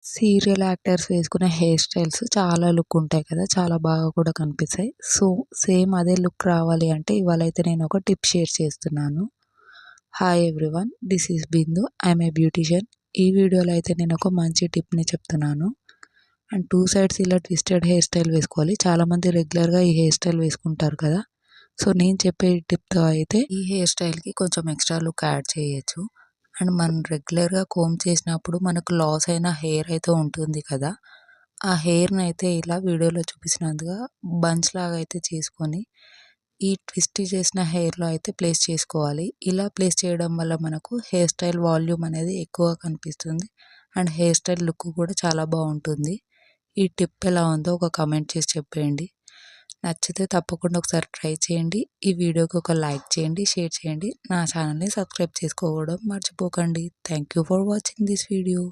Serial actors వేసుకునే hair styles చాలా look ఉంటాయి కదా! చాలా బాగా కూడా కనిపిస్తాయి. సో, సేమ్ అదే లుక్ రావాలి అంటే ఇవాళైతే నేను ఒక టిప్ షేర్ చేస్తున్నాను. Hi everyone, this is Bindu. I'm a beautician. ఈ వీడియోలో అయితే నేను ఒక మంచి టిప్ని చెప్తున్నాను. అండ్ 2 సైడ్స్ ఇలా ట్విస్టెడ్ హెయిర్ స్టైల్ వేసుకోవాలి. చాలామంది రెగ్యులర్గా ఈ హెయిర్ స్టైల్ వేసుకుంటారు కదా! సో, నేను చెప్పే టిప్తో అయితే ఈ హెయిర్ స్టైల్కి కొంచెం ఎక్స్ట్రా లుక్ యాడ్ చేయొచ్చు. అండ్ మనం రెగ్యులర్గా కోమ్ చేసినప్పుడు మనకు లాస్ అయిన హెయిర్ అయితే ఉంటుంది కదా! ఆ హెయిర్ని అయితే ఇలా వీడియోలో చూపించినందుగా బంచ్ లాగా అయితే చేసుకొని ఈ ట్విస్ట్ చేసిన హెయిర్లో అయితే ప్లేస్ చేసుకోవాలి. ఇలా ప్లేస్ చేయడం వల్ల మనకు హెయిర్ స్టైల్ వాల్యూమ్ అనేది ఎక్కువగా కనిపిస్తుంది. అండ్ హెయిర్ స్టైల్ లుక్ కూడా చాలా బాగుంటుంది. ఈ టిప్ ఎలా ఉందో ఒక కామెంట్ చేసి చెప్పేయండి. నచ్చితే తప్పకుండా ఒకసారి ట్రై చేయండి. ఈ వీడియోకి ఒక లైక్ చేయండి, షేర్ చేయండి. నా ఛానల్ని సబ్స్క్రైబ్ చేసుకోవడం మర్చిపోకండి. Thank you for watching this video.